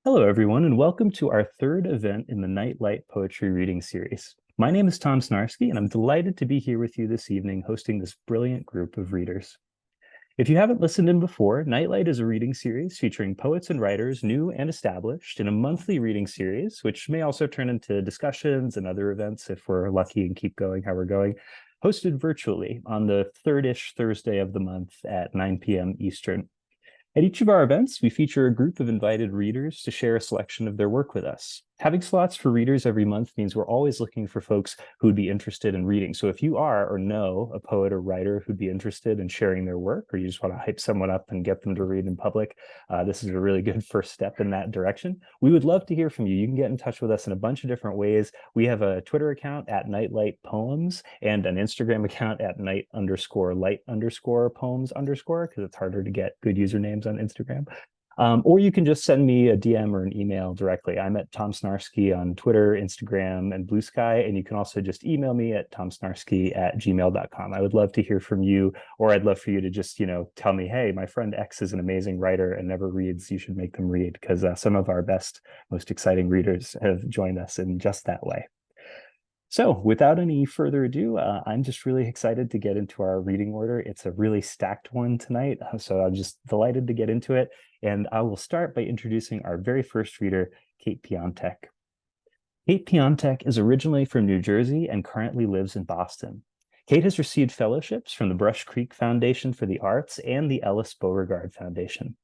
Hello, everyone, and welcome to our third event in the Nightlight Poetry Reading Series. My name is Tom Snarski, and I'm delighted to be here with you this evening hosting this brilliant group of readers. If you haven't listened in before, Nightlight is a reading series featuring poets and writers, new and established, in a monthly reading series, which may also turn into discussions and other events if we're lucky and keep going how we're going, hosted virtually on the third-ish Thursday of the month at 9 p.m. Eastern. At each of our events, we feature a group of invited readers to share a selection of their work with us. Having slots for readers every month means we're always looking for folks who would be interested in reading. So if you are or know a poet or writer who'd be interested in sharing their work, or you just want to hype someone up and get them to read in public, this is a really good first step in that direction. We would love to hear from you. You can get in touch with us in a bunch of different ways. We have a Twitter account at Nightlight Poems and an Instagram account at night_light_poems_, because it's harder to get good usernames on Instagram. Or you can just send me a DM or an email directly. I'm at Tom Snarski on Twitter, Instagram, and Blue Sky. And you can also just email me at tomsnarski@gmail.com. I would love to hear from you, or I'd love for you to just, tell me, hey, my friend X is an amazing writer and never reads. You should make them read, because some of our best, most exciting readers have joined us in just that way. So without any further ado, I'm just really excited to get into our reading order. It's a really stacked one tonight, so I'm just delighted to get into it. And I will start by introducing our very first reader, Kate Pyontek. Kate Pyontek is originally from New Jersey and currently lives in Boston. Kate has received fellowships from the Brush Creek Foundation for the Arts and the Ellis Beauregard Foundation.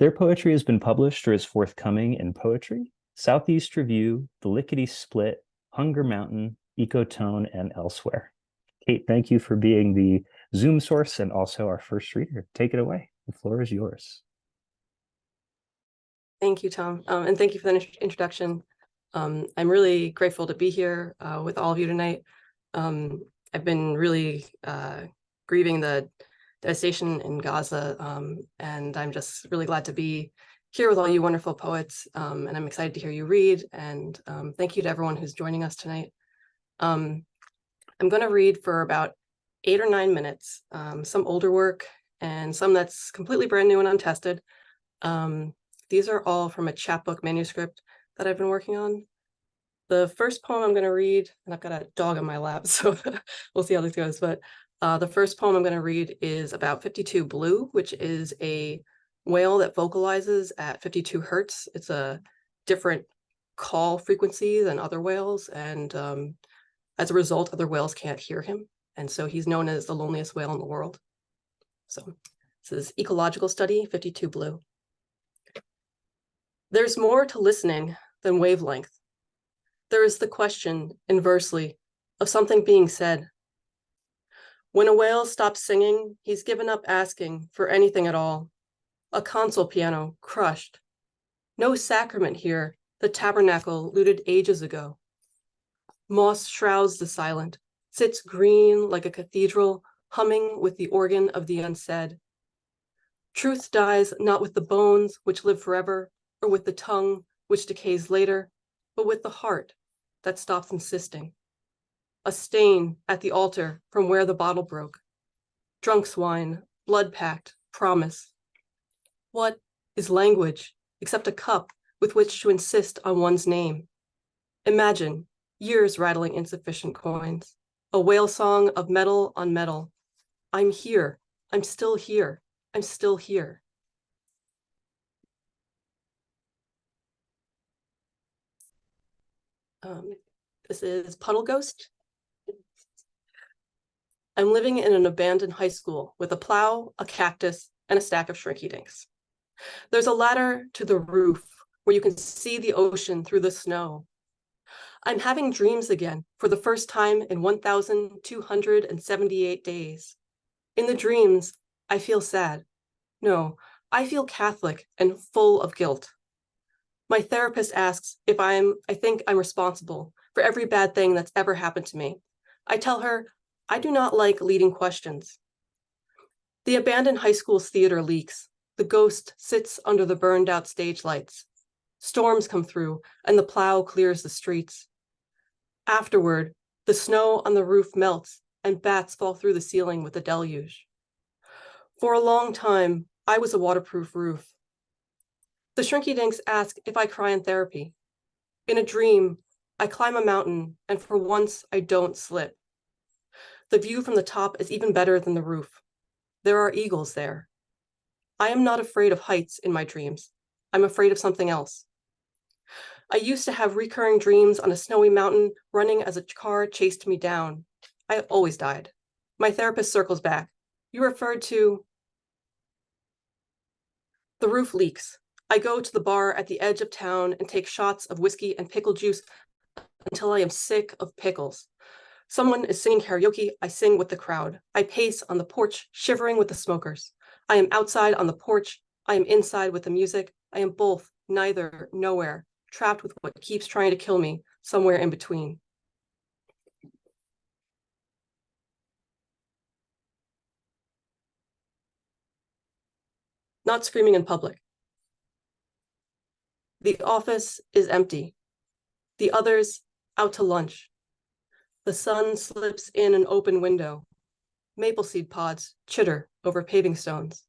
Their poetry has been published or is forthcoming in Poetry, Southeast Review, The Lickety Split, Hunger Mountain, Ecotone, and elsewhere. Kate, thank you for being the Zoom source and also our first reader. Take it away. The floor is yours. Thank you, Tom, and thank you for the introduction. I'm really grateful to be here with all of you tonight. I've been really grieving the devastation in Gaza, and I'm just really glad to be here with all you wonderful poets, and I'm excited to hear you read, and thank you to everyone who's joining us tonight. I'm going to read for about 8 or 9 minutes, some older work and some that's completely brand new and untested. These are all from a chapbook manuscript that I've been working on. The first poem I'm going to read, and I've got a dog on my lap, so we'll see how this goes, but the first poem I'm going to read is about 52 Blue, which is a whale that vocalizes at 52 hertz. It's a different call frequency than other whales, and as a result, other whales can't hear him, and so he's known as the loneliest whale in the world. So this is Ecological Study 52 Blue. There's more to listening than wavelength. There is the question, inversely, of something being said. When a whale stops singing, he's given up asking for anything at all. A console piano, crushed. No sacrament here, the tabernacle looted ages ago. Moss shrouds the silent, sits green like a cathedral, humming with the organ of the unsaid. Truth dies not with the bones which live forever, or with the tongue which decays later, but with the heart that stops insisting. A stain at the altar from where the bottle broke. Drunk's wine, blood-packed, promise. What is language except a cup with which to insist on one's name? Imagine years rattling insufficient coins, a whale song of metal on metal. I'm here, I'm still here, I'm still here. This is Puddle Ghost. I'm living in an abandoned high school with a plow, a cactus, and a stack of shrinky dinks. There's a ladder to the roof where you can see the ocean through the snow. I'm having dreams again for the first time in 1,278 days. In the dreams, I feel sad. No, I feel Catholic and full of guilt. My therapist asks if I think I'm responsible for every bad thing that's ever happened to me. I tell her, I do not like leading questions. The abandoned high school's theater leaks. The ghost sits under the burned out stage lights. Storms come through and the plow clears the streets. Afterward, the snow on the roof melts and bats fall through the ceiling with a deluge. For a long time, I was a waterproof roof. The shrinky-dinks ask if I cry in therapy. In a dream, I climb a mountain, and for once, I don't slip. The view from the top is even better than the roof. There are eagles there. I am not afraid of heights in my dreams. I'm afraid of something else. I used to have recurring dreams on a snowy mountain running as a car chased me down. I always died. My therapist circles back. You referred to... The roof leaks. I go to the bar at the edge of town and take shots of whiskey and pickle juice until I am sick of pickles. Someone is singing karaoke. I sing with the crowd. I pace on the porch, shivering with the smokers. I am outside on the porch. I am inside with the music. I am both, neither, nowhere, trapped with what keeps trying to kill me, somewhere in between. Not screaming in public. The office is empty. The others out to lunch. The sun slips in an open window. Maple seed pods chitter over paving stones.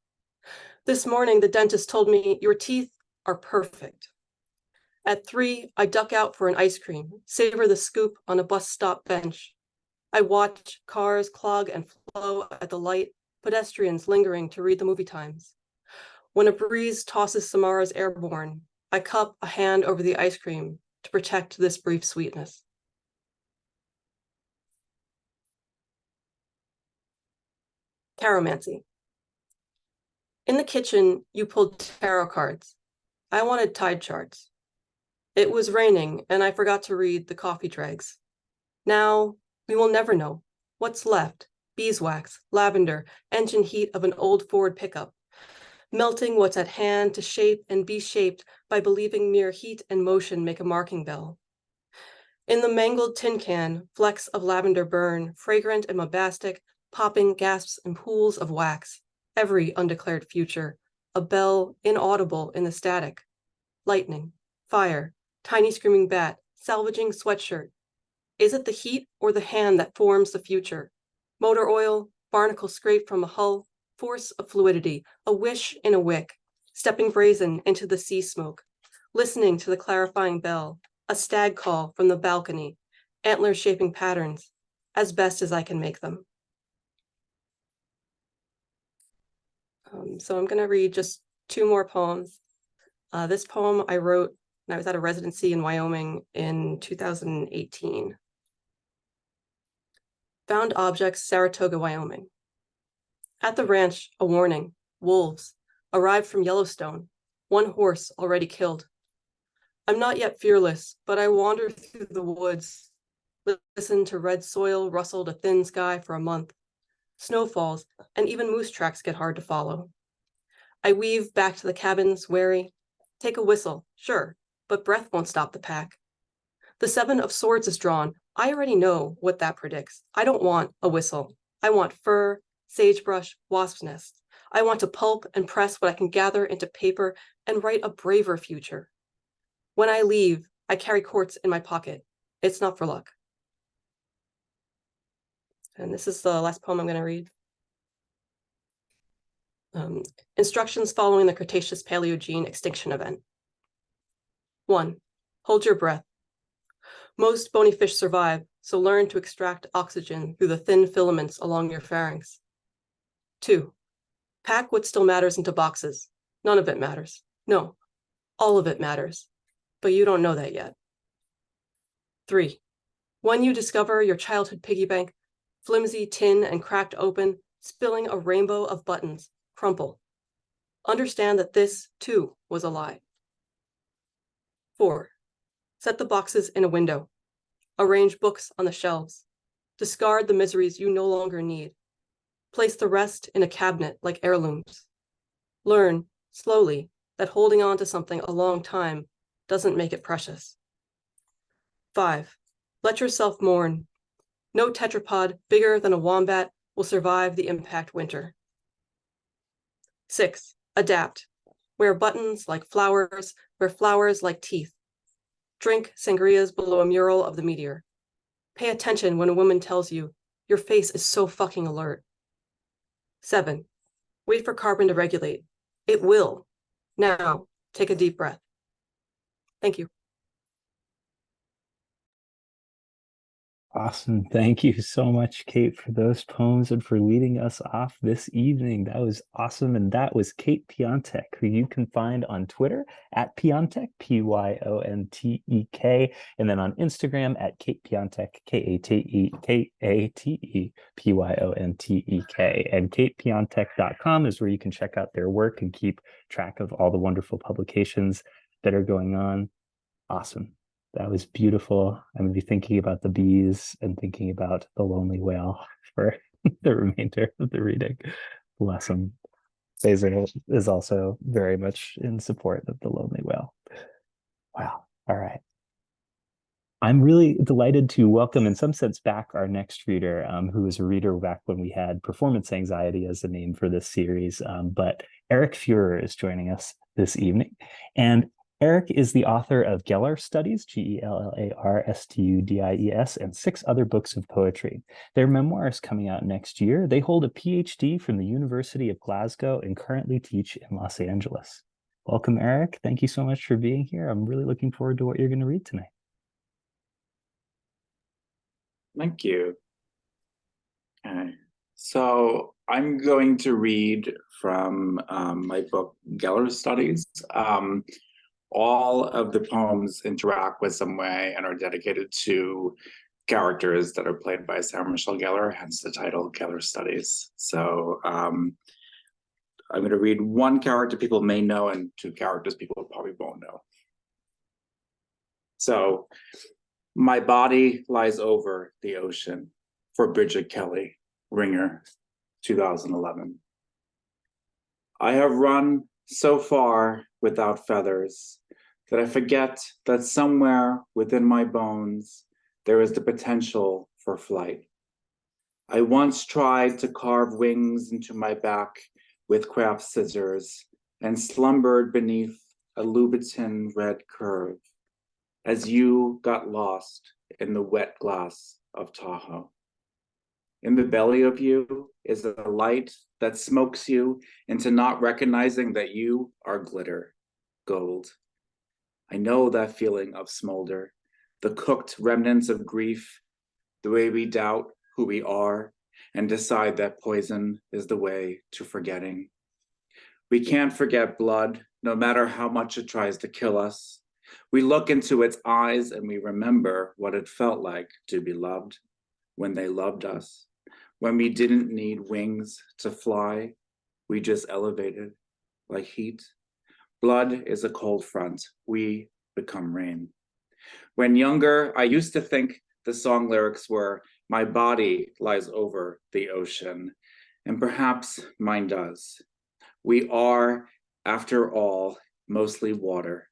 This morning, the dentist told me, your teeth are perfect. At 3, I duck out for an ice cream, savor the scoop on a bus stop bench. I watch cars clog and flow at the light, pedestrians lingering to read the movie times. When a breeze tosses Samara's airborne, I cup a hand over the ice cream to protect this brief sweetness. Taromancy. In the kitchen, you pulled tarot cards. I wanted tide charts. It was raining, and I forgot to read the coffee dregs. Now, we will never know what's left. Beeswax, lavender, engine heat of an old Ford pickup. Melting what's at hand to shape and be shaped by believing mere heat and motion make a marking bell. In the mangled tin can, flecks of lavender burn, fragrant and bombastic, popping gasps and pools of wax. Every undeclared future, a bell inaudible in the static. Lightning, fire, tiny screaming bat, salvaging sweatshirt. Is it the heat or the hand that forms the future? Motor oil, barnacle scrape from a hull, force of fluidity, a wish in a wick, stepping brazen into the sea smoke, listening to the clarifying bell, a stag call from the balcony, antler shaping patterns, as best as I can make them. So I'm going to read just 2 more poems. This poem I wrote when I was at a residency in Wyoming in 2018. Found objects, Saratoga, Wyoming. At the ranch, a warning, wolves, arrived from Yellowstone, 1 horse already killed. I'm not yet fearless, but I wander through the woods, listen to red soil rustled a thin sky for a month. Snow falls, and even moose tracks get hard to follow. I weave back to the cabins, wary. Take a whistle, sure, but breath won't stop the pack. The 7 of Swords is drawn. I already know what that predicts. I don't want a whistle. I want fur, sagebrush, wasp's nest. I want to pulp and press what I can gather into paper and write a braver future. When I leave, I carry quartz in my pocket. It's not for luck. And this is the last poem I'm going to read. Instructions following the Cretaceous Paleogene extinction event. 1. Hold your breath. Most bony fish survive, so learn to extract oxygen through the thin filaments along your pharynx. 2. Pack what still matters into boxes. None of it matters. No, all of it matters, but you don't know that yet. 3. When you discover your childhood piggy bank, flimsy tin and cracked open, spilling a rainbow of buttons, crumple. Understand that this, too, was a lie. 4. Set the boxes in a window. Arrange books on the shelves. Discard the miseries you no longer need. Place the rest in a cabinet like heirlooms. Learn, slowly, that holding on to something a long time doesn't make it precious. 5. Let yourself mourn. No tetrapod bigger than a wombat will survive the impact winter. 6. Adapt. Wear buttons like flowers, wear flowers like teeth. Drink sangrias below a mural of the meteor. Pay attention when a woman tells you, your face is so fucking alert. 7. Wait for carbon to regulate. It will. Now, take a deep breath. Thank you. Awesome. Thank you so much, Kate, for those poems and for leading us off this evening. That was awesome. And that was Kate Pyontek, who you can find on Twitter at Pyontek, Pyontek, and then on Instagram at Kate Pyontek, KatePyontek. And katepyontek.com is where you can check out their work and keep track of all the wonderful publications that are going on. Awesome. That was beautiful. I'm going to be thinking about the bees and thinking about the lonely whale for the remainder of the reading. Bless him. Cesar is also very much in support of the lonely whale. Wow. All right. I'm really delighted to welcome, in some sense, back our next reader, who was a reader back when we had performance anxiety as the name for this series. But Erik Fuhrer is joining us this evening. And Erik is the author of Gellar Studies, Gellarstudies, and 6 other books of poetry. Their memoir is coming out next year. They hold a PhD from the University of Glasgow and currently teach in Los Angeles. Welcome, Erik. Thank you so much for being here. I'm really looking forward to what you're going to read tonight. Thank you. Okay. So I'm going to read from my book, Gellar Studies. All of the poems interact with some way and are dedicated to characters that are played by Sarah Michelle Gellar, hence the title Gellar Studies. So I'm going to read one character people may know and 2 characters people probably won't know. So, my body lies over the ocean, for Bridget Kelly, Ringer, 2011. I have run so far without feathers that I forget that somewhere within my bones there is the potential for flight. I once tried to carve wings into my back with craft scissors and slumbered beneath a Louboutin red curve as you got lost in the wet glass of Tahoe. In the belly of you is a light that smokes you into not recognizing that you are glitter, gold. I know that feeling of smolder, the cooked remnants of grief, the way we doubt who we are and decide that poison is the way to forgetting. We can't forget blood, no matter how much it tries to kill us. We look into its eyes and we remember what it felt like to be loved when they loved us. When we didn't need wings to fly, we just elevated like heat. Blood is a cold front. We become rain. When younger, I used to think the song lyrics were, "My body lies over the ocean," and perhaps mine does. We are, after all, mostly water.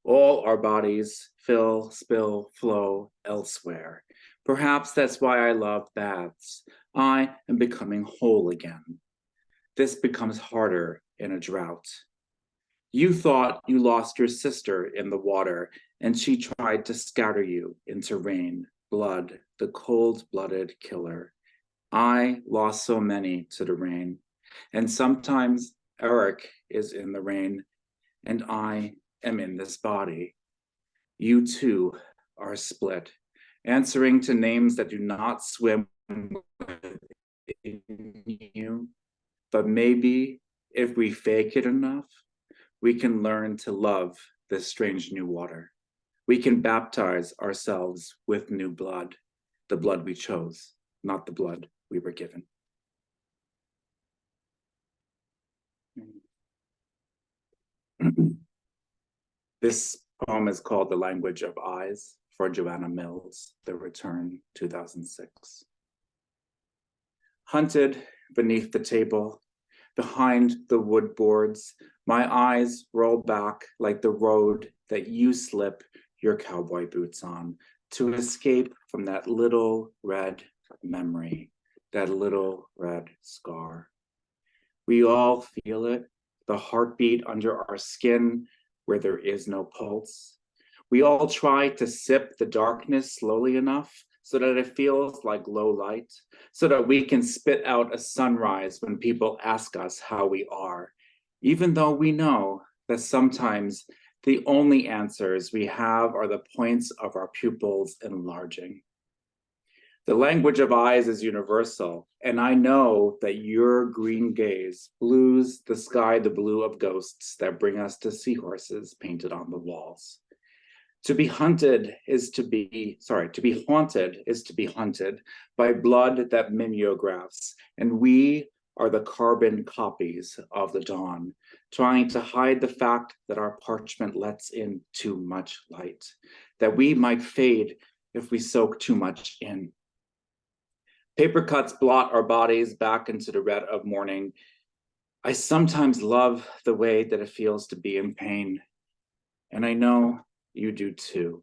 All our bodies fill, spill, flow elsewhere. Perhaps that's why I love baths. I am becoming whole again. This becomes harder in a drought. You thought you lost your sister in the water, and she tried to scatter you into rain, blood, the cold-blooded killer. I lost so many to the rain, and sometimes Erik is in the rain, and I am in this body. You too are split, answering to names that do not swim within you. But maybe if we fake it enough, we can learn to love this strange new water. We can baptize ourselves with new blood, the blood we chose, not the blood we were given. This poem is called The Language of Eyes for Joanna Mills, The Return, 2006. Hunted beneath the table, behind the wood boards, my eyes roll back like the road that you slip your cowboy boots on to escape from that little red memory, that little red scar. We all feel it, the heartbeat under our skin where there is no pulse. We all try to sip the darkness slowly enough so that it feels like low light, so that we can spit out a sunrise when people ask us how we are, even though we know that sometimes the only answers we have are the points of our pupils enlarging. The language of eyes is universal, and I know that your green gaze blues the sky the blue of ghosts that bring us to seahorses painted on the walls. To be haunted is to be hunted by blood that mimeographs, and we are the carbon copies of the dawn, trying to hide the fact that our parchment lets in too much light, that we might fade if we soak too much in. Paper cuts blot our bodies back into the red of morning. I sometimes love the way that it feels to be in pain, and I know you do too.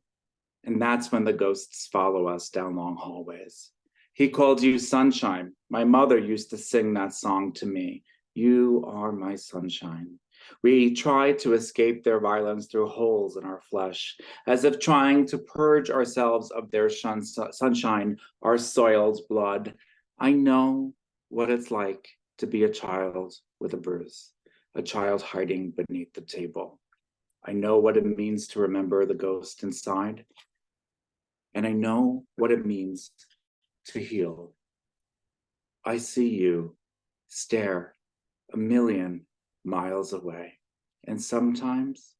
And that's when the ghosts follow us down long hallways. He called you sunshine. My mother used to sing that song to me. You are my sunshine. We try to escape their violence through holes in our flesh, as if trying to purge ourselves of their sunshine, our soiled blood. I know what it's like to be a child with a bruise, a child hiding beneath the table. I know what it means to remember the ghost inside, and I know what it means to heal. I see you stare a million miles away, and sometimes,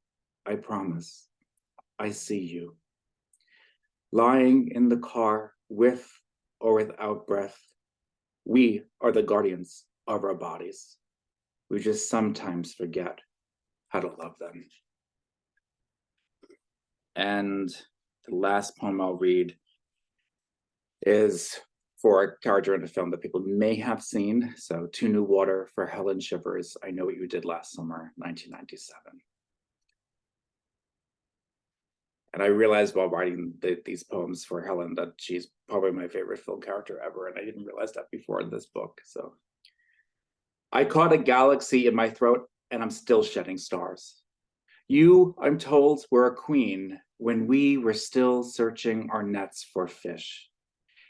I promise, I see you. Lying in the car with or without breath, we are the guardians of our bodies. We just sometimes forget how to love them. And the last poem I'll read is for a character in a film that people may have seen. So, To New Water for Helen Shivers, I Know What You Did Last Summer, 1997. And I realized while writing these poems for Helen that she's probably my favorite film character ever, and I didn't realize that before in this book. So, I caught a galaxy in my throat, and I'm still shedding stars. You, I'm told, were a queen when we were still searching our nets for fish.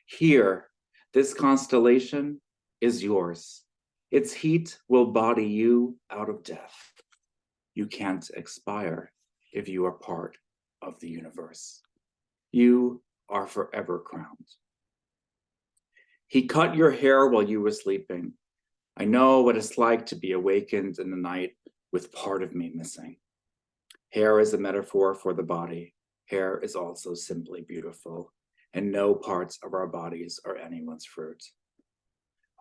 Here, this constellation is yours. Its heat will body you out of death. You can't expire if you are part of the universe. You are forever crowned. He cut your hair while you were sleeping. I know what it's like to be awakened in the night with part of me missing. Hair is a metaphor for the body. Hair is also simply beautiful, and no parts of our bodies are anyone's fruit.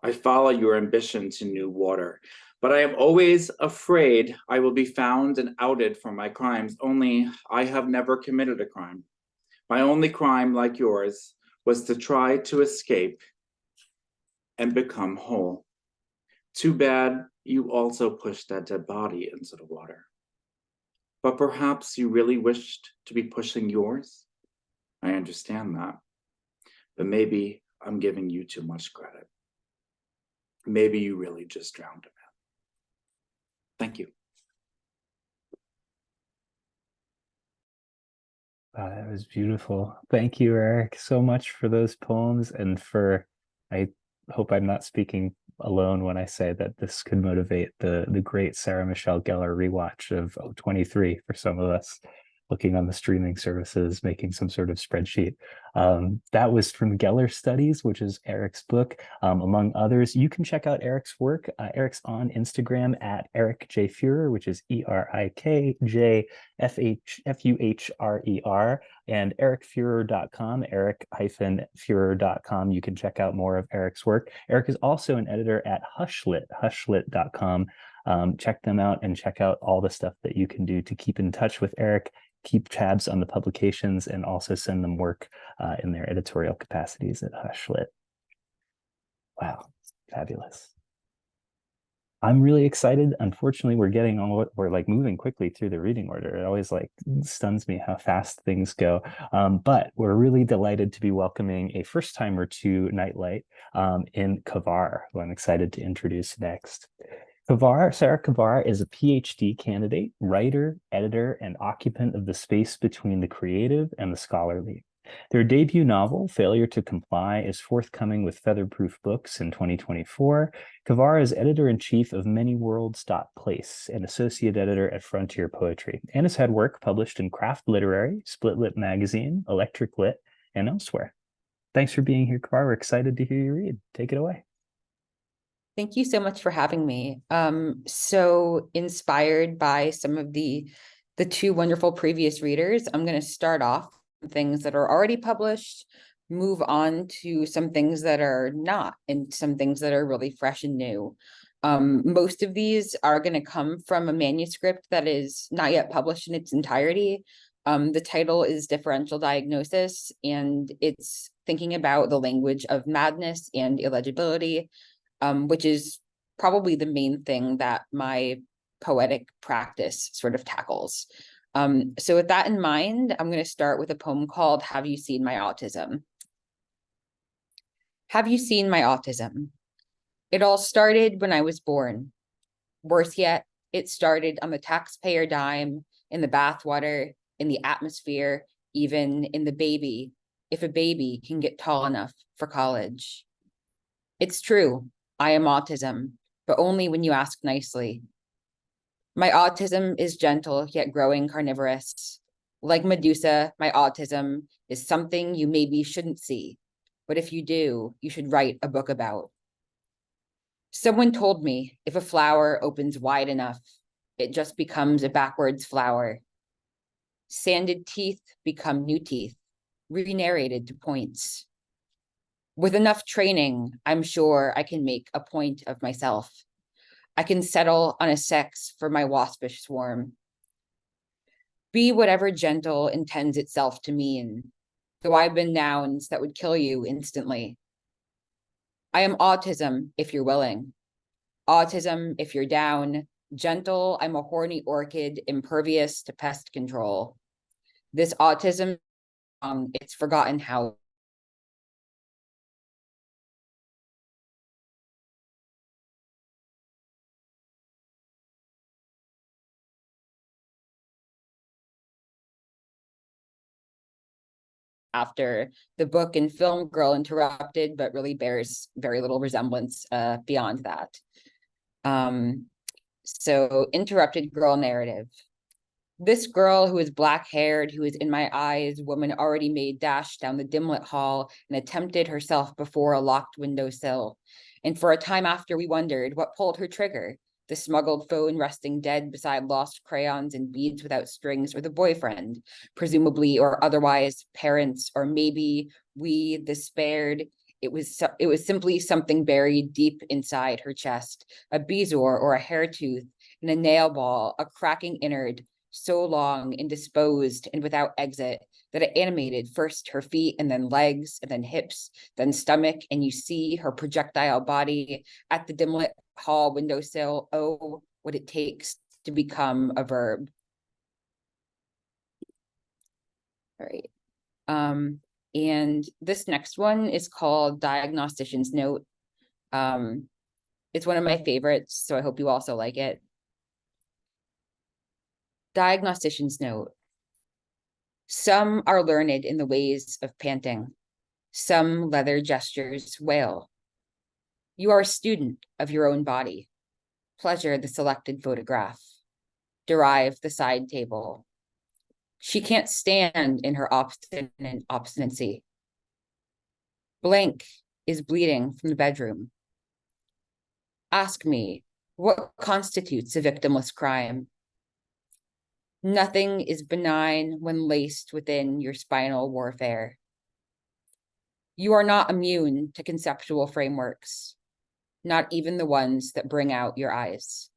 I follow your ambition to new water, but I am always afraid I will be found and outed for my crimes, only I have never committed a crime. My only crime, like yours, was to try to escape and become whole. Too bad you also pushed that dead body into the water. But perhaps you really wished to be pushing yours? I understand that. But maybe I'm giving you too much credit. Maybe you really just drowned him out. Thank you. Wow, that was beautiful. Thank you, Eric, so much for those poems, and I hope I'm not speaking alone when I say that this could motivate the great Sarah Michelle Gellar rewatch of 23 for some of us looking on the streaming services, making some sort of spreadsheet. That was from Gellar Studies, which is Eric's book, among others. You can check out Eric's work. Eric's on Instagram at Erik J. Fuhrer, which is ErikJFuhrer, and erikfuhrer.com, Erik-Fuhrer.com. You can check out more of Eric's work. Eric is also an editor at hushlit.com. Check them out and check out all the stuff that you can do to keep in touch with Eric, keep tabs on the publications, and also send them work in their editorial capacities at Hushlit. Wow, fabulous. I'm really excited. Unfortunately, we're like moving quickly through the reading order. It always like stuns me how fast things go. But we're really delighted to be welcoming a first timer to Nightlight in Cavar, who I'm excited to introduce next. Sarah Cavar is a PhD candidate, writer, editor, and occupant of the space between the creative and the scholarly. Their debut novel, Failure to Comply, is forthcoming with Featherproof Books in 2024. Cavar is editor-in-chief of ManyWorlds.place and associate editor at Frontier Poetry, and has had work published in Craft Literary, Split Lit Magazine, Electric Lit, and elsewhere. Thanks for being here, Cavar. We're excited to hear you read. Take it away. Thank you so much for having me. So inspired by some of the two wonderful previous readers, I'm going to start off with things that are already published, move on to some things that are not, and some things that are really fresh and new. Most of these are going to come from a manuscript that is not yet published in its entirety. The title is Differential Diagnosis, and it's thinking about the language of madness and illegibility, which is probably the main thing that my poetic practice sort of tackles. So with that in mind, I'm going to start with a poem called Have You Seen My Autism? Have you seen my autism? It all started when I was born. Worse yet, it started on the taxpayer dime, in the bathwater, in the atmosphere, even in the baby, if a baby can get tall enough for college. It's true, I am autism, but only when you ask nicely. My autism is gentle, yet growing carnivorous. Like Medusa, my autism is something you maybe shouldn't see, but if you do, you should write a book about. Someone told me if a flower opens wide enough, it just becomes a backwards flower. Sanded teeth become new teeth, re-narrated to points. With enough training, I'm sure I can make a point of myself. I can settle on a sex for my waspish swarm. Be whatever gentle intends itself to mean, though I've been nouns that would kill you instantly. I am autism, if you're willing. Autism, if you're down. Gentle, I'm a horny orchid, impervious to pest control. This autism, it's forgotten how. After the book and film Girl Interrupted, but really bears very little resemblance beyond that. So Interrupted Girl narrative. This girl who is black-haired, who is in my eyes, woman already made, dashed down the dim-lit hall and attempted herself before a locked windowsill. And for a time after, we wondered what pulled her trigger. The smuggled phone resting dead beside lost crayons and beads without strings, or the boyfriend, presumably or otherwise parents, or maybe we, the spared. It was simply something buried deep inside her chest, a bezoar or a hair tooth, and a nail ball, a cracking innard, so long, indisposed, and without exit, that it animated first her feet, and then legs, and then hips, then stomach, and you see her projectile body at the dim-lit hall windowsill. Oh, what it takes to become a verb. All right. And this next one is called Diagnostician's Note. It's one of my favorites, so I hope you also like it. Diagnostician's Note. Some are learned in the ways of panting. Some leather gestures wail. You are a student of your own body. Pleasure the selected photograph. Derive the side table. She can't stand in her obstinacy. Blank is bleeding from the bedroom. Ask me, what constitutes a victimless crime? Nothing is benign when laced within your spinal warfare. You are not immune to conceptual frameworks, not even the ones that bring out your eyes.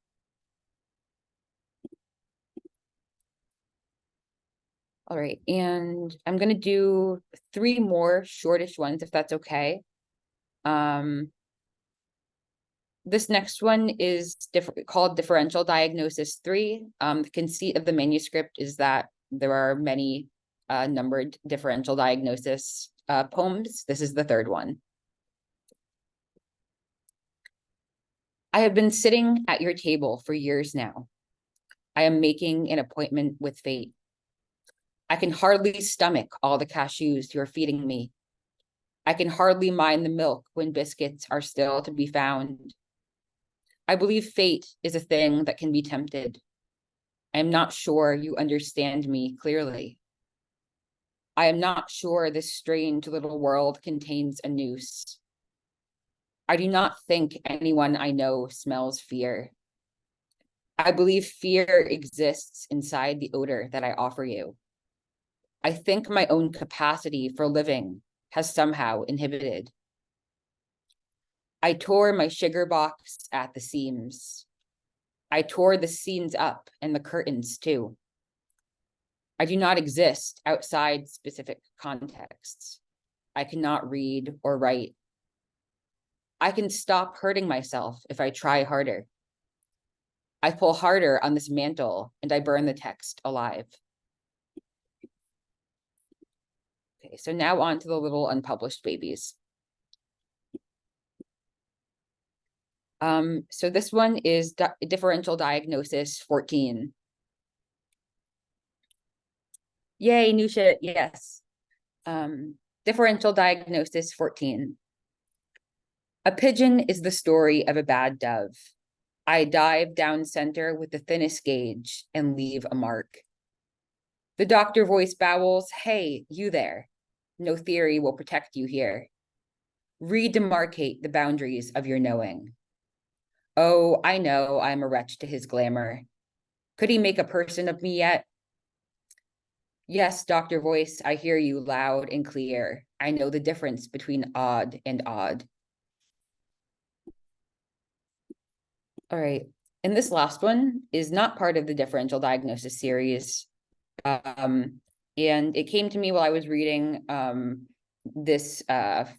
All right, and I'm going to do 3 more shortish ones, if that's okay. This next one is called Differential Diagnosis 3. The conceit of the manuscript is that there are many numbered differential diagnosis poems. This is the 3rd one. I have been sitting at your table for years now. I am making an appointment with fate. I can hardly stomach all the cashews you're feeding me. I can hardly mind the milk when biscuits are still to be found. I believe fate is a thing that can be tempted. I am not sure you understand me clearly. I am not sure this strange little world contains a noose. I do not think anyone I know smells fear. I believe fear exists inside the odor that I offer you. I think my own capacity for living has somehow inhibited. I tore my sugar box at the seams. I tore the scenes up and the curtains too. I do not exist outside specific contexts. I cannot read or write. I can stop hurting myself if I try harder. I pull harder on this mantle and I burn the text alive. Okay, so now on to the little unpublished babies. So this one is differential diagnosis 14. Yay, new shit, yes. Differential diagnosis 14. A pigeon is the story of a bad dove. I dive down center with the thinnest gauge and leave a mark. The doctor voice bowels, hey, you there. No theory will protect you here. Redemarcate the boundaries of your knowing. Oh, I know I'm a wretch to his glamour. Could he make a person of me yet? Yes, Dr. Voice, I hear you loud and clear. I know the difference between odd and odd. All right, and this last one is not part of the differential diagnosis series. And it came to me while I was reading this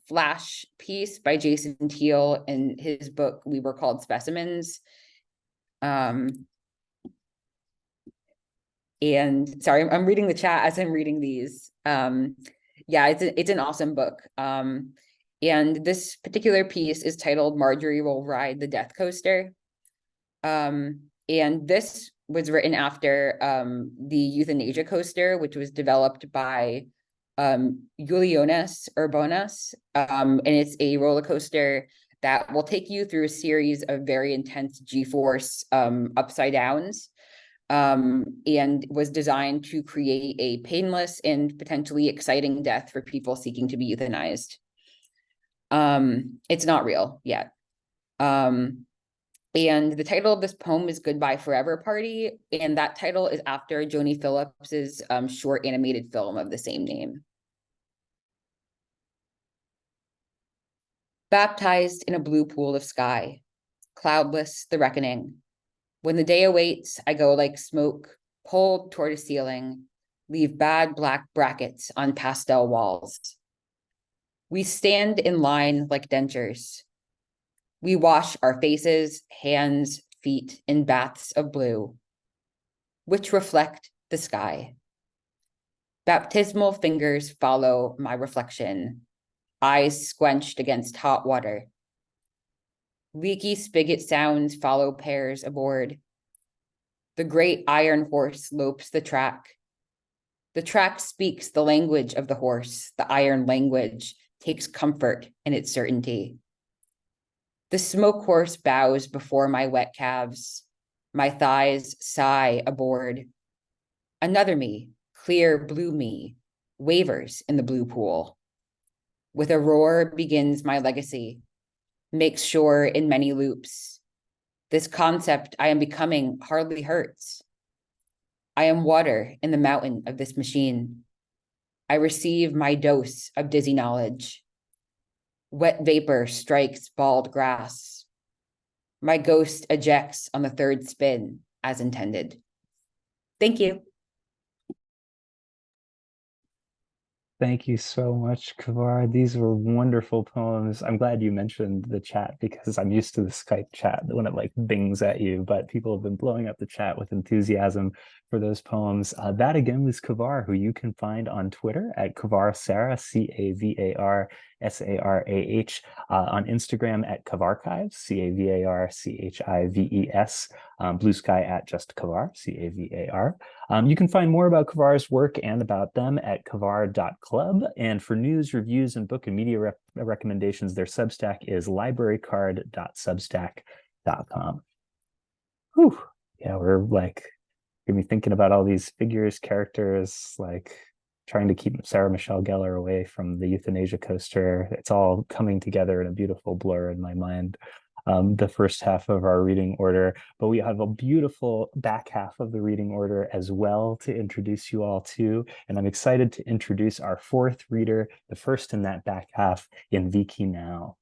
flash piece by Jason Teal in his book, We Were Called Specimens. And sorry, I'm reading the chat as I'm reading these. Yeah, it's an awesome book. And this particular piece is titled Marjorie Will Ride the Death Coaster. And this was written after the euthanasia coaster, which was developed by Julianas Urbanas. And it's a roller coaster that will take you through a series of very intense G-force upside downs, and was designed to create a painless and potentially exciting death for people seeking to be euthanized. It's not real yet. And the title of this poem is Goodbye Forever Party, and that title is after Joni Phillips's short animated film of the same name. Baptized in a blue pool of sky, cloudless the reckoning. When the day awaits, I go like smoke, pulled toward a ceiling, leave bad black brackets on pastel walls. We stand in line like dentures. We wash our faces, hands, feet in baths of blue, which reflect the sky. Baptismal fingers follow my reflection, eyes squenched against hot water. Leaky spigot sounds follow pairs aboard. The great iron horse lopes the track. The track speaks the language of the horse. The iron language takes comfort in its certainty. The smoke horse bows before my wet calves. My thighs sigh aboard. Another me, clear blue me, wavers in the blue pool. With a roar begins my legacy, makes sure in many loops. This concept I am becoming hardly hurts. I am water in the mountain of this machine. I receive my dose of dizzy knowledge. Wet vapor strikes bald grass. My ghost ejects on the third spin as intended. Thank you. Thank you so much, Cavar. These were wonderful poems. I'm glad you mentioned the chat because I'm used to the Skype chat when it like bings at you, but people have been blowing up the chat with enthusiasm for those poems. That again was Cavar, who you can find on Twitter at Cavar Sarah, C-A-V-A-R Sarah, on Instagram at Cavarchives, CAVARCHIVES, Blue Sky at just Cavar, CAVAR. You can find more about Cavar's work and about them at cavar.club. And for news, reviews, and book and media recommendations, their Substack is librarycard.substack.com. Whew. Yeah, we're like gonna be thinking about all these figures, characters, like trying to keep Sarah Michelle Gellar away from the euthanasia coaster. It's all coming together in a beautiful blur in my mind. The first half of our reading order, but we have a beautiful back half of the reading order as well to introduce you all to. And I'm excited to introduce our fourth reader, the first in that back half, in Khi Nao.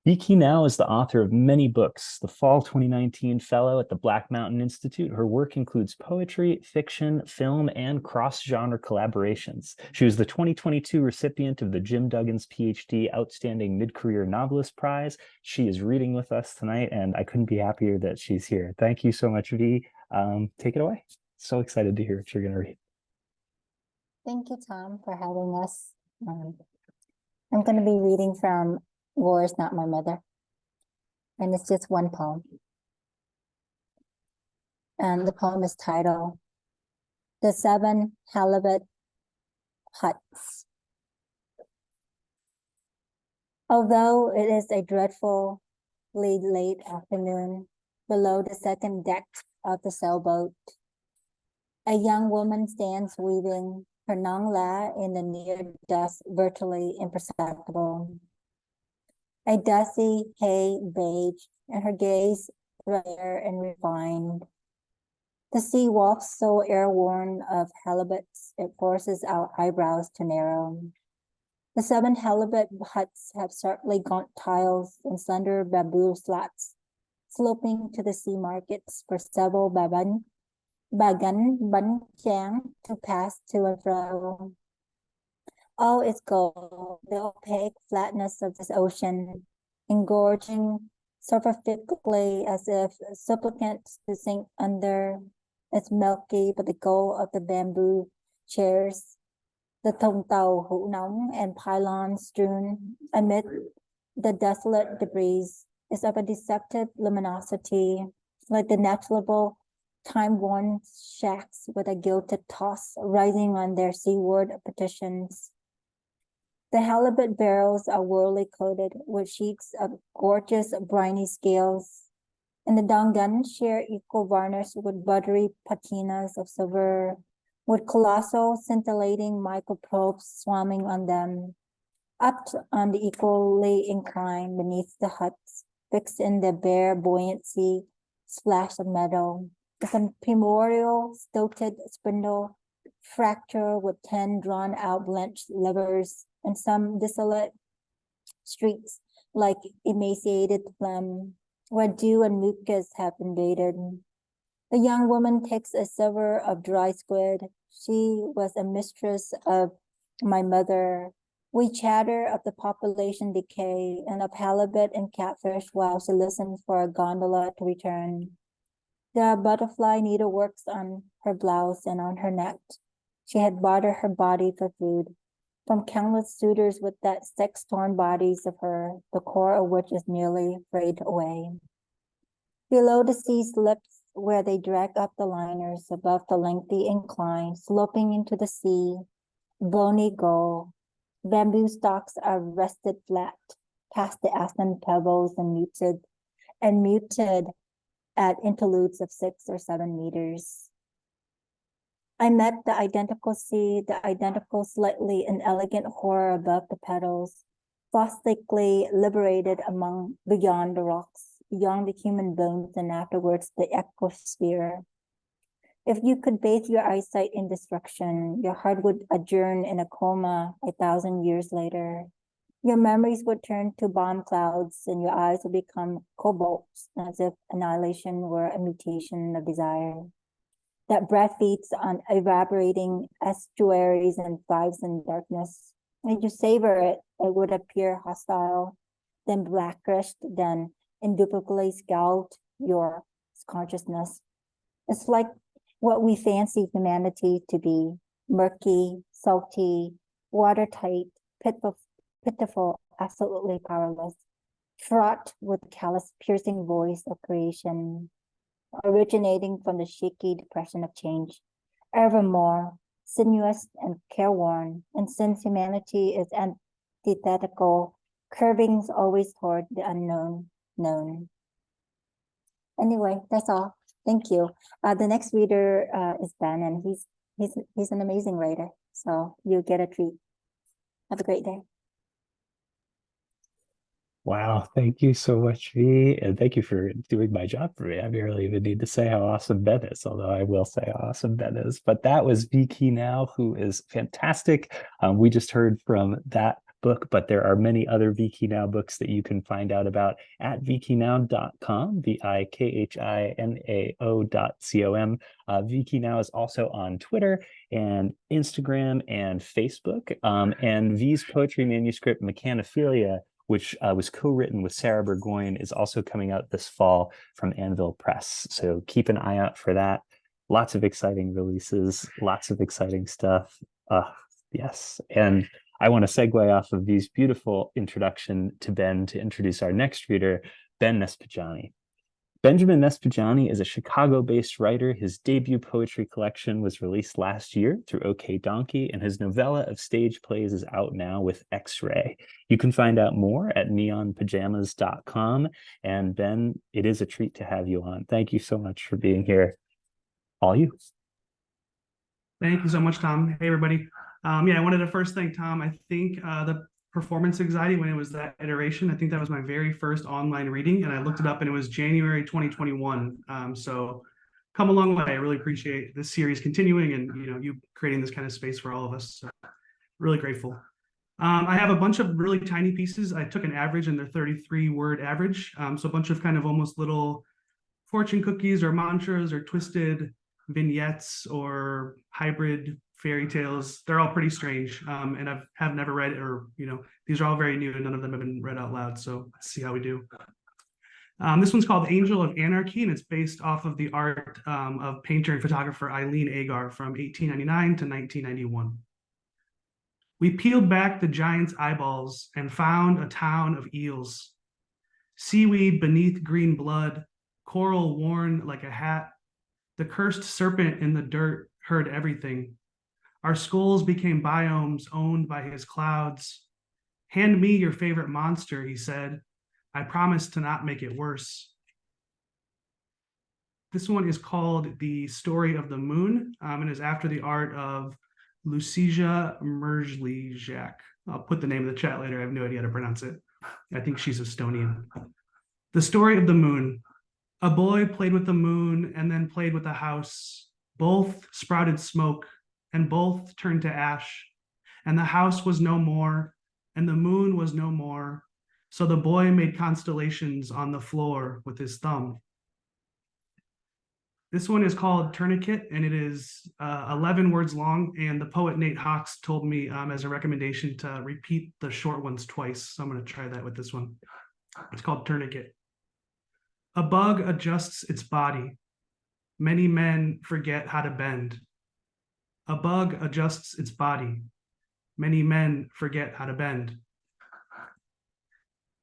Khi Nao is the author of many books, the Fall 2019 Fellow at the Black Mountain Institute. Her work includes poetry, fiction, film, and cross-genre collaborations. She was the 2022 recipient of the Jim Duggins PhD Outstanding Mid-Career Novelist Prize. She is reading with us tonight, and I couldn't be happier that she's here. Thank you so much, V. Take it away. So excited to hear what you're going to read. Thank you, Tom, for having us. I'm going to be reading from War is Not My Mother, and it's just one poem. And the poem is titled The 7 Halibut Huts. Although it is a dreadfully late afternoon below the second deck of the sailboat, a young woman stands weaving her nong la in the near dusk, virtually imperceptible. A dusty hay beige, and her gaze rare and refined. The sea walks so airworn of halibuts, it forces our eyebrows to narrow. The 7 halibut huts have sharply gaunt tiles and slender bamboo slats, sloping to the sea markets for several bagan bun chang to pass to and fro. All is gold, the opaque flatness of this ocean, engorging superficially as if supplicants to sink under its milky but the gold of the bamboo chairs, the thong tàu hũ nóng and pylons strewn amid the desolate debris is of a deceptive luminosity, like the negligible time-worn shacks with a gilded toss rising on their seaward petitions. The halibut barrels are whorley coated with sheets of gorgeous briny scales, and the donggun share equal varnish with buttery patinas of silver, with colossal scintillating microprobes swarming on them. Up on the equally inclined beneath the huts, fixed in the bare buoyancy splash of metal, is a primordial stilted spindle fracture with 10 drawn-out blenched levers and some desolate streaks like emaciated phlegm, where dew and mucus have invaded. The young woman takes a silver of dry squid. She was a mistress of my mother. We chatter of the population decay and of halibut and catfish while she listens for a gondola to return. There are butterfly needleworks on her blouse and on her neck. She had bartered her body for food from countless suitors with that sex-torn bodies of her, the core of which is nearly frayed away. Below the sea slips where they drag up the liners above the lengthy incline, sloping into the sea, bony gold. Bamboo stalks are rested flat past the aspen pebbles and muted at interludes of 6 or 7 meters. I met the identical sea, the identical slightly inelegant horror above the petals, plastically liberated beyond the rocks, beyond the human bones, and afterwards the ecosphere. If you could bathe your eyesight in destruction, your heart would adjourn in a coma 1,000 years later. Your memories would turn to bomb clouds and your eyes would become cobalts, as if annihilation were a mutation of desire that breastfeeds on evaporating estuaries and thrives in darkness. As you savor it, it would appear hostile, then blackish, then indubitably scald your consciousness. It's like what we fancy humanity to be: murky, salty, watertight, pitiful, absolutely powerless, fraught with the callous, piercing voice of creation, originating from the shaky depression of change, evermore sinuous and careworn, and since humanity is antithetical, curvings always toward the unknown known. Anyway, that's all. Thank you. The next reader is Ben, and he's an amazing writer. So you get a treat. Have a great day. Wow, thank you so much, V, and thank you for doing my job for me. I barely even need to say how awesome Ben is, although I will say how awesome Ben is. But that was V. Khi Nao, who is fantastic. We just heard from that book, but there are many other V. Khi Nao books that you can find out about at vkhinao.com, VIKHINAO.com. V. Khi Nao is also on Twitter and Instagram and Facebook. And V's poetry manuscript, Mechanophilia, which was co-written with Sarah Burgoyne, is also coming out this fall from Anvil Press. So keep an eye out for that. Lots of exciting releases, lots of exciting stuff. Yes. And I want to segue off of V's beautiful introduction to Ben to introduce our next reader, Ben Niespodziany. Benjamin Niespodziany is a Chicago-based writer. His debut poetry collection was released last year through OK Donkey, and his novella of stage plays is out now with X-Ray. You can find out more at neonpajamas.com. And Ben, it is a treat to have you on. Thank you so much for being here. All you. Thank you so much, Tom. Hey, everybody. I wanted to first thank Tom. I think the performance anxiety, when it was that iteration, I think that was my very first online reading, and I looked it up and it was January 2021. So come a long way. I really appreciate this series continuing and you creating this kind of space for all of us. So really grateful. I have a bunch of really tiny pieces. I took an average and they're 33-word average. So a bunch of kind of almost little fortune cookies or mantras or twisted vignettes or hybrid fairy tales. They're all pretty strange, and have never read it, or these are all very new and none of them have been read out loud, so let's see how we do. This one's called Angel of Anarchy, and it's based off of the art of painter and photographer Eileen Agar from 1899 to 1991. We peeled back the giant's eyeballs and found a town of eels, seaweed beneath green blood, coral worn like a hat. The cursed serpent in the dirt heard everything. Our skulls became biomes owned by his clouds. Hand me your favorite monster, he said. I promise to not make it worse. This one is called The Story of the Moon, and is after the art of Lucija Merjlijak. I'll put the name in the chat later. I have no idea how to pronounce it. I think she's Estonian. The Story of the Moon. A boy played with the moon and then played with a house. Both sprouted smoke and both turned to ash. And the house was no more, and the moon was no more. So the boy made constellations on the floor with his thumb. This one is called Tourniquet, and it is 11 words long. And the poet Nate Hawks told me as a recommendation to repeat the short ones twice. So I'm going to try that with this one. It's called Tourniquet. A bug adjusts its body. Many men forget how to bend. A bug adjusts its body. Many men forget how to bend.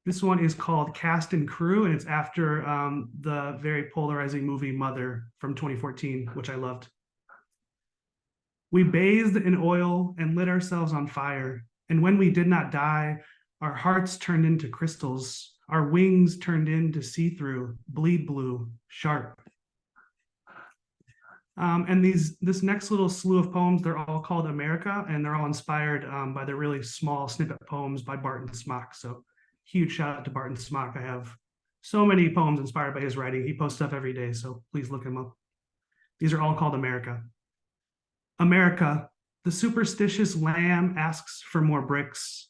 This one is called Cast and Crew, and it's after the very polarizing movie Mother from 2014, which I loved. We bathed in oil and lit ourselves on fire, and when we did not die, our hearts turned into crystals, our wings turned into see-through, bleed blue, sharp. And this next little slew of poems, they're all called America, and they're all inspired by the really small snippet poems by Barton Smock. So huge shout out to Barton Smock. I have so many poems inspired by his writing. He posts stuff every day, so please look him up. These are all called America. America, the superstitious lamb asks for more bricks.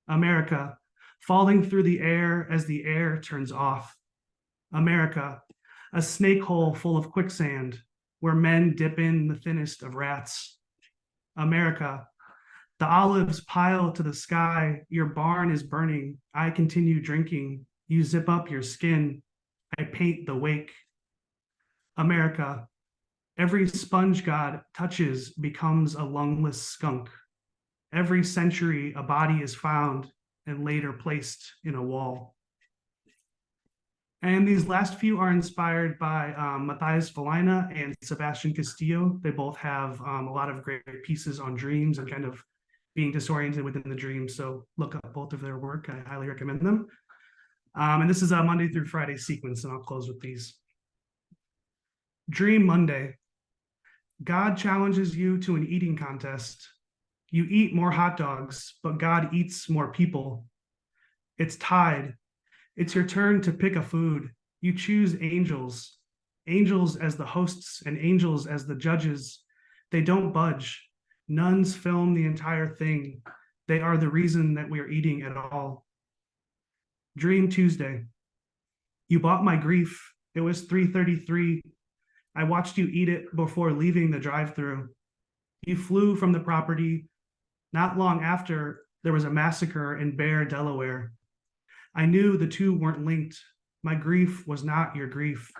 America, falling through the air as the air turns off. America, a snake hole full of quicksand where men dip in the thinnest of rats. America, the olives pile to the sky, your barn is burning, I continue drinking, you zip up your skin, I paint the wake. America, every sponge god touches becomes a lungless skunk. Every century a body is found, and later placed in a wall. And these last few are inspired by Matthias Valina and Sebastian Castillo. They both have a lot of great pieces on dreams and kind of being disoriented within the dream. So look up both of their work. I highly recommend them. And this is a Monday through Friday sequence, and I'll close with these. Dream Monday. God challenges you to an eating contest. You eat more hot dogs, but God eats more people. It's tied. It's your turn to pick a food. You choose angels. Angels as the hosts and angels as the judges. They don't budge. Nuns film the entire thing. They are the reason that we are eating at all. Dream Tuesday. You bought my grief. It was 3:33. I watched you eat it before leaving the drive-thru. You flew from the property. Not long after, there was a massacre in Bear, Delaware. I knew the two weren't linked. My grief was not your grief.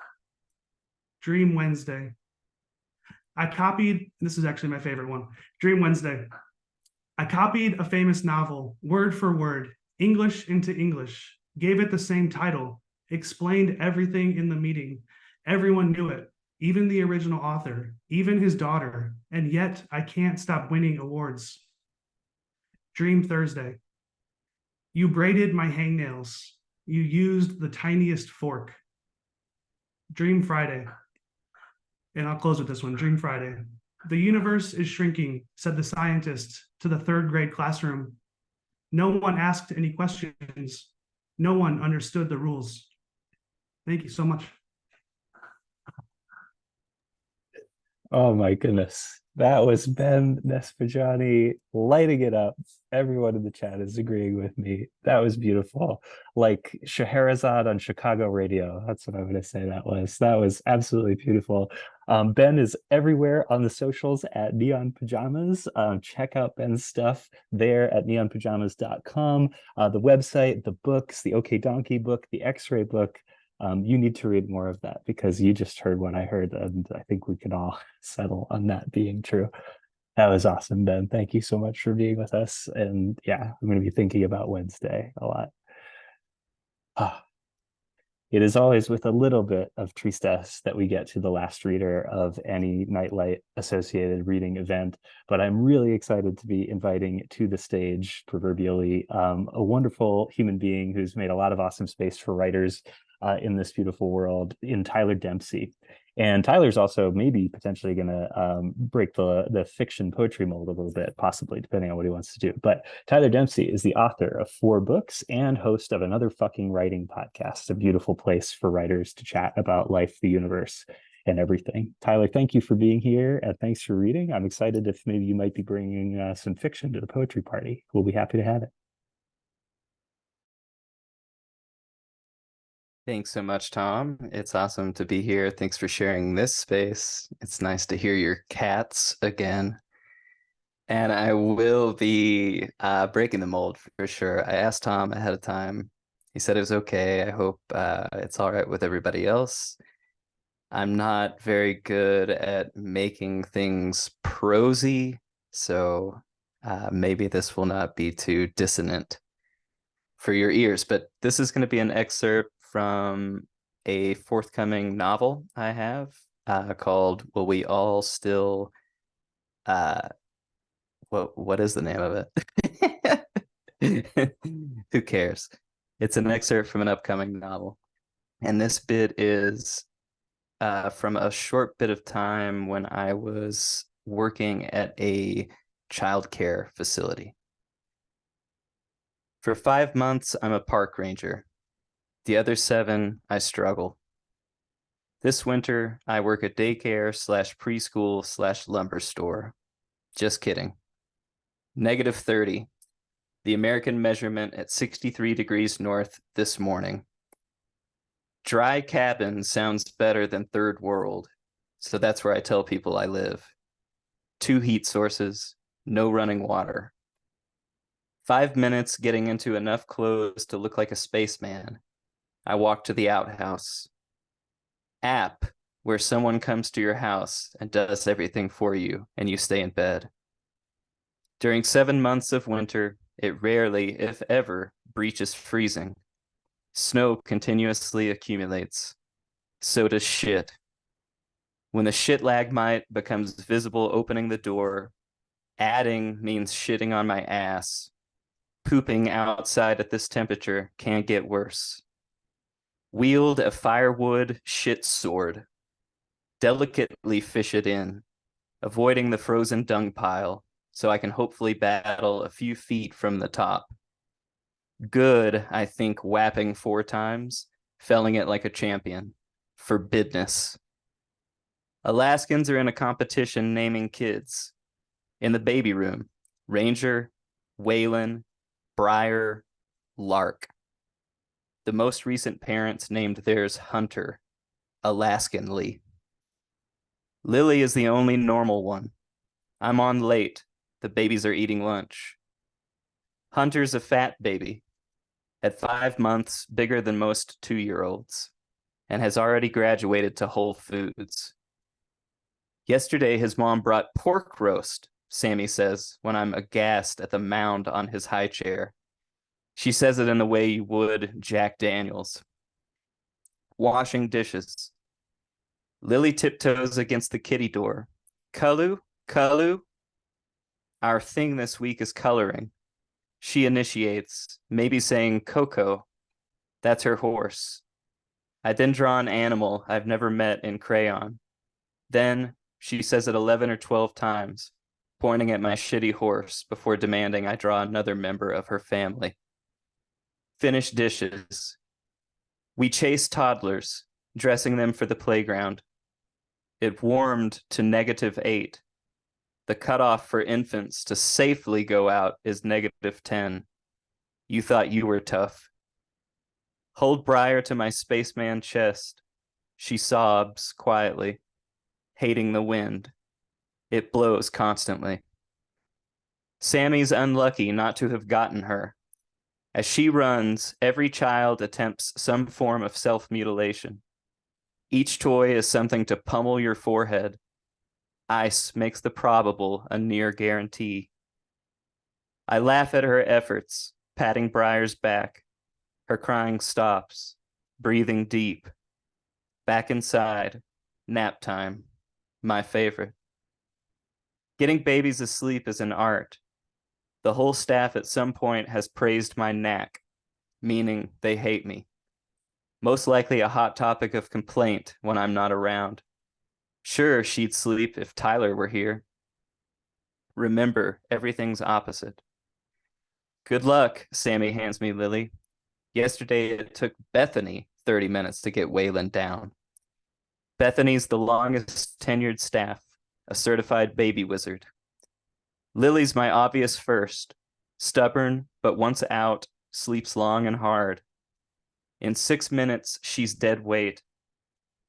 Dream Wednesday. I copied, this is actually my favorite one, Dream Wednesday. I copied a famous novel, word for word, English into English, gave it the same title, explained everything in the meeting. Everyone knew it, even the original author, even his daughter, and yet I can't stop winning awards. Dream Thursday. You braided my hangnails. You used the tiniest fork. Dream Friday. And I'll close with this one, Dream Friday. The universe is shrinking, said the scientist to the third grade classroom. No one asked any questions. No one understood the rules. Thank you so much. Oh my goodness. That was Ben Niespodziany lighting it up. Everyone in the chat is agreeing with me. That was beautiful. Like Scheherazade on Chicago radio. That's what I'm going to say that was. That was absolutely beautiful. Ben is everywhere on the socials at Neon Pajamas. Check out Ben's stuff there at neonpajamas.com. The website, the books, the OK Donkey book, the X-Ray book. You need to read more of that because you just heard what I heard, and I think we can all settle on that being true. That was awesome, Ben. Thank you so much for being with us. And yeah, I'm going to be thinking about Wednesday a lot. It is always with a little bit of tristesse that we get to the last reader of any Nightlight associated reading event, but I'm really excited to be inviting to the stage, proverbially, a wonderful human being who's made a lot of awesome space for writers in this beautiful world, in Tyler Dempsey. And Tyler's also maybe potentially going to break the fiction poetry mold a little bit, possibly, depending on what he wants to do. But Tyler Dempsey is the author of 4 books and host of Another Fucking Writing Podcast, a beautiful place for writers to chat about life, the universe, and everything. Tyler, thank you for being here, and thanks for reading. I'm excited if maybe you might be bringing some fiction to the poetry party. We'll be happy to have it. Thanks so much, Tom. It's awesome to be here. Thanks for sharing this space. It's nice to hear your cats again. And I will be breaking the mold for sure. I asked Tom ahead of time. He said it was okay. I hope it's all right with everybody else. I'm not very good at making things prosy, so maybe this will not be too dissonant for your ears. But this is going to be an excerpt from a forthcoming novel I have called Will We All Still what is the name of it? Who cares? It's an excerpt from an upcoming novel. And this bit is from a short bit of time when I was working at a childcare facility. For 5 months, I'm a park ranger. The other 7, I struggle. This winter, I work at daycare / preschool / lumber store. Just kidding. -30. The American measurement at 63 degrees north this morning. Dry cabin sounds better than third world, so that's where I tell people I live. 2 heat sources, no running water. 5 minutes getting into enough clothes to look like a spaceman. I walk to the outhouse. App, where someone comes to your house and does everything for you, and you stay in bed. During 7 months of winter, it rarely, if ever, breach is freezing. Snow continuously accumulates. So does shit. When the shittlagmite becomes visible opening the door, adding means shitting on my ass. Pooping outside at this temperature can't get worse. Wield a firewood shit sword. Delicately fish it in, avoiding the frozen dung pile so I can hopefully battle a few feet from the top. Good, I think, whapping 4 times, felling it like a champion. Forbidness. Alaskans are in a competition naming kids. In the baby room, Ranger, Waylon, Briar, Lark. The most recent parents named theirs Hunter, Alaskanly. Lily is the only normal one. I'm on late. The babies are eating lunch. Hunter's a fat baby, at 5 months bigger than most 2-year-olds, and has already graduated to Whole Foods. Yesterday, his mom brought pork roast, Sammy says, when I'm aghast at the mound on his high chair. She says it in the way you would Jack Daniels. Washing dishes. Lily tiptoes against the kitty door. Kulu, Kulu. Our thing this week is coloring. She initiates, maybe saying Coco. That's her horse. I then draw an animal I've never met in crayon. Then she says it 11 or 12 times, pointing at my shitty horse before demanding I draw another member of her family. Finish dishes. We chase toddlers, dressing them for the playground. It warmed to -8. The cutoff for infants to safely go out is -10. You thought you were tough. Hold Briar to my spaceman chest. She sobs quietly, hating the wind. It blows constantly. Sammy's unlucky not to have gotten her. As she runs, every child attempts some form of self-mutilation. Each toy is something to pummel your forehead. Ice makes the probable a near guarantee. I laugh at her efforts, patting Briar's back. Her crying stops, breathing deep. Back inside, nap time, my favorite. Getting babies asleep is an art. The whole staff at some point has praised my knack, meaning they hate me. Most likely a hot topic of complaint when I'm not around. Sure, she'd sleep if Tyler were here. Remember, everything's opposite. Good luck, Sammy hands me Lily. Yesterday it took Bethany 30 minutes to get Waylon down. Bethany's the longest tenured staff, a certified baby wizard. Lily's my obvious first, stubborn, but once out, sleeps long and hard. In 6 minutes, she's dead weight.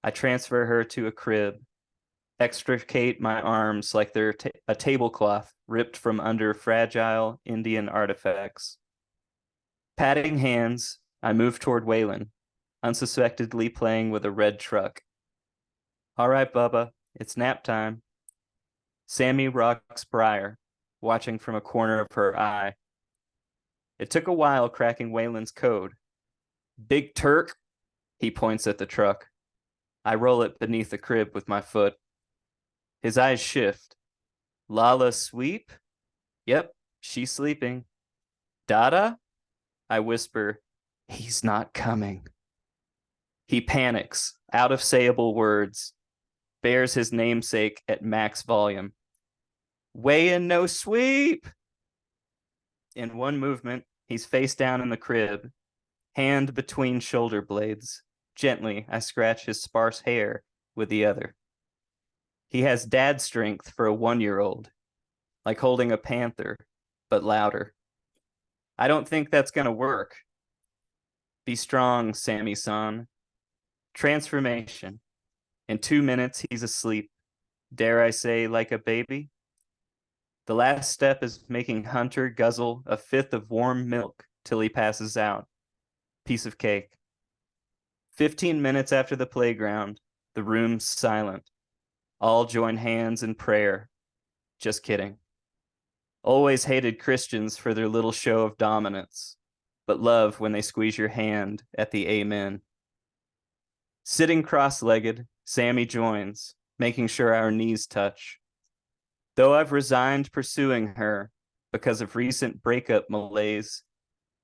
I transfer her to a crib, extricate my arms like they're a tablecloth ripped from under fragile Indian artifacts. Patting hands, I move toward Waylon, unsuspectedly playing with a red truck. All right, Bubba, it's nap time. Sammy rocks Briar, watching from a corner of her eye. It took a while cracking Waylon's code. Big Turk, he points at the truck. I roll it beneath the crib with my foot. His eyes shift. Lala sweep? Yep, she's sleeping. Dada? I whisper, he's not coming. He panics, out of sayable words, bears his namesake at max volume. Weigh in no sweep! In one movement, he's face down in the crib, hand between shoulder blades. Gently, I scratch his sparse hair with the other. He has dad strength for a 1-year-old, like holding a panther, but louder. I don't think that's gonna work. Be strong, Sammy-san. Transformation. In 2 minutes, he's asleep. Dare I say, like a baby? The last step is making Hunter guzzle a 1/5 of warm milk till he passes out. Piece of cake. 15 minutes after the playground, the room's silent. All join hands in prayer. Just kidding. Always hated Christians for their little show of dominance, but love when they squeeze your hand at the amen. Sitting cross-legged, Sammy joins, making sure our knees touch. Though I've resigned pursuing her because of recent breakup malaise,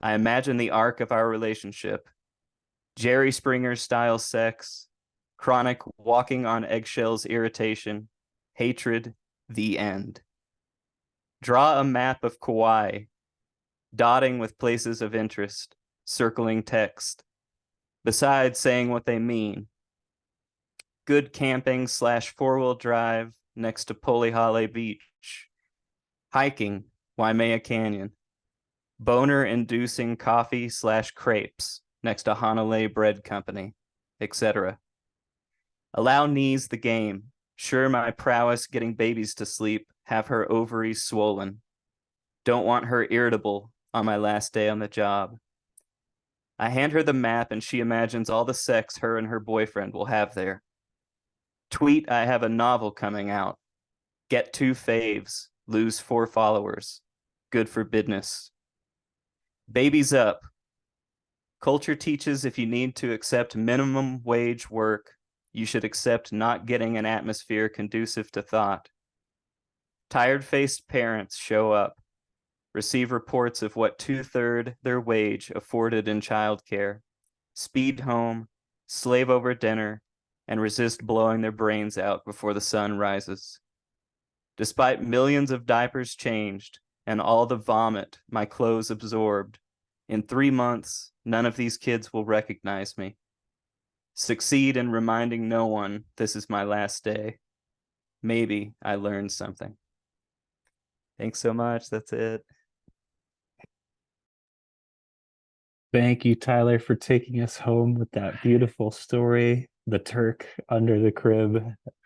I imagine the arc of our relationship. Jerry Springer-style sex, chronic walking on eggshells irritation, hatred, the end. Draw a map of Kauai, dotting with places of interest, circling text, besides saying what they mean. Good camping / four-wheel drive next to Polihale Beach. Hiking, Waimea Canyon. Boner-inducing coffee / crepes next to Hanalei Bread Company, etc. Allow knees the game. Sure my prowess getting babies to sleep, have her ovaries swollen. Don't want her irritable on my last day on the job. I hand her the map and she imagines all the sex her and her boyfriend will have there. Tweet I have a novel coming out. Get 2 faves, lose 4 followers. Good for business. Babies up. Culture teaches if you need to accept minimum wage work, you should accept not getting an atmosphere conducive to thought. Tired-faced parents show up, receive reports of what 2/3 their wage afforded in childcare, speed home, slave over dinner, and resist blowing their brains out before the sun rises. Despite millions of diapers changed and all the vomit my clothes absorbed, in 3 months, none of these kids will recognize me. Succeed in reminding no one this is my last day. Maybe I learned something. Thanks so much. That's it. Thank you, Tyler, for taking us home with that beautiful story. The Turk under the crib.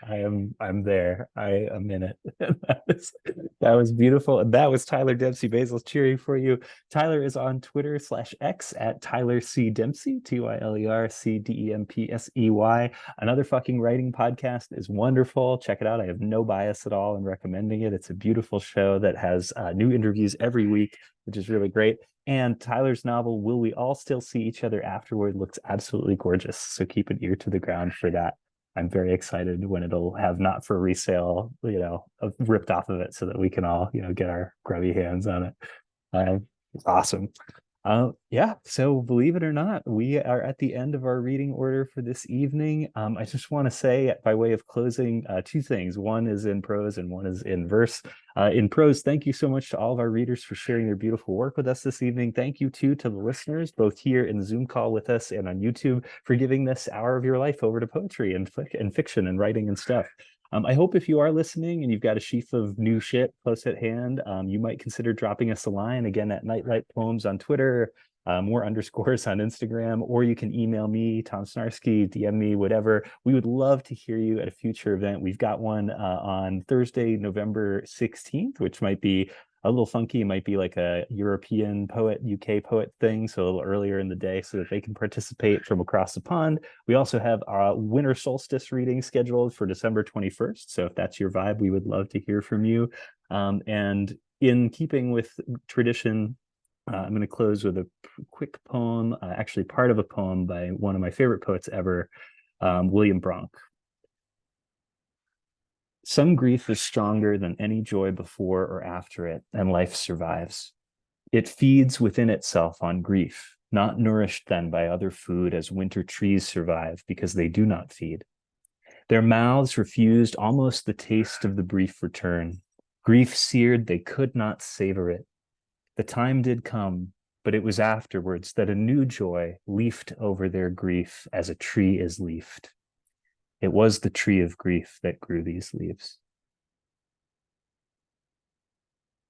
I'm there. I am in it. That was beautiful. And that was Tyler Dempsey Basil cheering for you. Tyler is on Twitter /X at Tyler C. Dempsey, TYLERCDEMPSEY. Another Fucking Writing podcast is wonderful. Check it out. I have no bias at all in recommending it. It's a beautiful show that has new interviews every week, which is really great. And Tyler's novel, Will We All Still See Each Other Afterward, looks absolutely gorgeous. So keep an ear to the ground for that. I'm very excited when it'll have not for resale, ripped off of it so that we can all, get our grubby hands on it. It's awesome. Yeah, so believe it or not, we are at the end of our reading order for this evening. I just want to say, by way of closing, 2 things. One is in prose and one is in verse. In prose, thank you so much to all of our readers for sharing their beautiful work with us this evening. Thank you, too, to the listeners, both here in the Zoom call with us and on YouTube, for giving this hour of your life over to poetry and fiction and writing and stuff. I hope if you are listening and you've got a sheaf of new shit close at hand, you might consider dropping us a line again at Nightlight Poems on Twitter, more underscores on Instagram, or you can email me, Tom Snarsky, DM me, whatever. We would love to hear you at a future event. We've got one on Thursday, November 16th, which might be a little funky. It might be like a European poet, UK poet thing, so a little earlier in the day so that they can participate from across the pond. We also have our winter solstice reading scheduled for December 21st. So if that's your vibe, we would love to hear from you. And in keeping with tradition, I'm going to close with a quick poem, actually part of a poem by one of my favorite poets ever, William Bronck. Some grief is stronger than any joy before or after it, and life survives. It feeds within itself on grief, not nourished then by other food as winter trees survive because they do not feed. Their mouths refused almost the taste of the brief return. Grief seared, they could not savor it. The time did come, but it was afterwards that a new joy leafed over their grief as a tree is leafed. It was the tree of grief that grew these leaves.